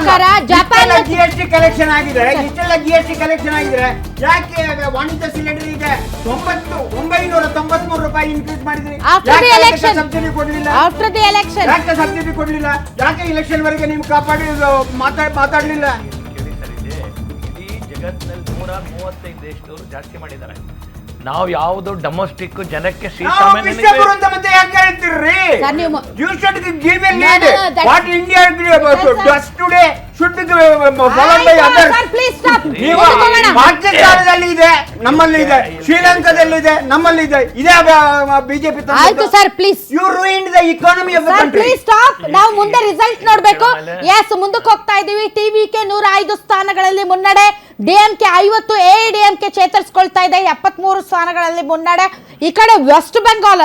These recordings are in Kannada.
ಪ್ರಕಾರ ಜಪಾನ್ GST ಕಲೆಕ್ಷನ್ ಆಗಿದ್ರೆ, ಇಷ್ಟೆಲ್ಲ GST ಕಲೆಕ್ಷನ್ ಆಗಿದ್ರೆ ಯಾಕೆ ವಾಣಿಜ್ಯ ಸಿಲಿಂಡರ್ ಈಗ 993 ರೂಪಾಯಿ ಇನ್ಕ್ರೀಸ್ ಮಾಡಿದ್ರಿ? ಸಬ್ಸಿಡಿ ಕೊಡ್ಲಿಲ್ಲ? ಯಾಕೆ ಸಬ್ಸಿಡಿ ಕೊಡ್ಲಿಲ್ಲ? ಯಾಕೆ ಇಲೆಕ್ಷನ್ ವರೆಗೆ ನೀವು ಕಾಪಾಡಿ ಮಾತಾಡ್ಲಿಲ್ಲ? ಈ ಜಗತ್ತಿನಲ್ಲಿ 135 ದೇಶದವರು ಜಾಸ್ತಿ ಮಾಡಿದ್ದಾರೆ. ನಾವು ಯಾವ್ದು ಡೊಮೆಸ್ಟಿಕ್ ಜನಕ್ಕೆ ಮತ್ತೆ ಯಾಕೆ ಹೇಳ್ತೀರಿ? You should give a lead. What India does today should be followed by others. Please stop. ಪಾಕಿಸ್ತಾನದಲ್ಲಿ ಇದೆ, ನಮ್ಮಲ್ಲಿ ಇದೆ, ಶ್ರೀಲಂಕಾದಲ್ಲಿ ಇದೆ, ನಮ್ಮಲ್ಲಿ ಇದೆ. ಇದೇ ಬಿಜೆಪಿ. ಆಯ್ತು sir, please. You ruined the economy of the country. Please stop. ನಾವು ಮುಂದೆ ರಿಸಲ್ಟ್ ನೋಡ್ಬೇಕು. ಎಸ್, ಮುಂದಕ್ಕೆ ಹೋಗ್ತಾ ಇದೀವಿ. ಟಿವಿಕೆ 105 ಸ್ಥಾನಗಳಲ್ಲಿ ಮುನ್ನಡೆ, ಡಿಎಂಕೆ 50, ಎಐಡಿಎಂಕೆ ಚೇತರಿಸಿಕೊಳ್ತಾ ಇದೆ 73 ಸ್ಥಾನಗಳಲ್ಲಿ ಮುನ್ನಡೆ. ಈ ಕಡೆ ವೆಸ್ಟ್ ಬೆಂಗಾಲ್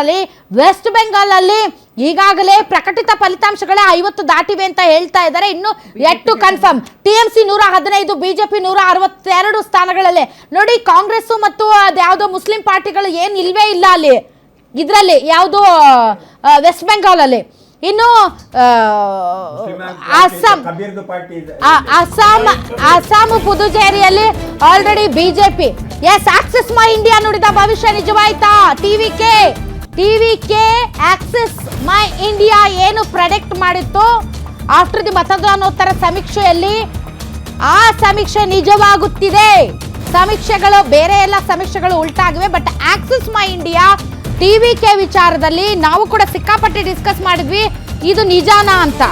ಅಲ್ಲಿ ಈಗಾಗಲೇ ಪ್ರಕಟಿತ ಫಲಿತಾಂಶಗಳೇ 50 ದಾಟಿವೆ ಅಂತ ಹೇಳ್ತಾ ಇದ್ದಾರೆ. ಇನ್ನು yet to confirm. TMC 115, BJP 162 ಸ್ಥಾನಗಳಲ್ಲಿ. ನೋಡಿ, ಕಾಂಗ್ರೆಸ್ ಮತ್ತು ಅದ್ಯಾವುದೋ ಮುಸ್ಲಿಂ ಪಾರ್ಟಿಗಳು ಏನ್ ಇಲ್ವೇ ಇಲ್ಲ ಅಲ್ಲಿ, ಇದರಲ್ಲಿ ಯಾವುದು ವೆಸ್ಟ್ ಬೆಂಗಾಲ್ ಅಲ್ಲಿ. ಇನ್ನು ಅಸ್ಸಾಂ ಪುದುಚೇರಿಯಲ್ಲಿ already BJP. Yes, Axis My India ನುಡಿದ ಭವಿಷ್ಯ ನಿಜವಾಯ್ತಾ? ಟಿವಿಕೆ ಆಕ್ಸಿಸ್ ಮೈ ಇಂಡಿಯಾ ಏನು ಪ್ರೆಡಿಕ್ಟ್ ಮಾಡಿತ್ತು ಆಫ್ಟರ್ ದಿ ಮತದಾನೋತ್ತರ ಸಮೀಕ್ಷೆಯಲ್ಲಿ, ಆ ಸಮೀಕ್ಷೆ ನಿಜವಾಗುತ್ತಿದೆ. ಸಮೀಕ್ಷೆಗಳು ಬೇರೆ ಎಲ್ಲ ಸಮೀಕ್ಷೆಗಳು ಉಲ್ಟಾಗಿವೆ. But Axis My India TVK ವಿಚಾರದಲ್ಲಿ ನಾವು ಕೂಡ ಸಿಕ್ಕಾಪಟ್ಟೆ ಡಿಸ್ಕಸ್ ಮಾಡಿದ್ವಿ, ಇದು ನಿಜಾನಾ ಅಂತ.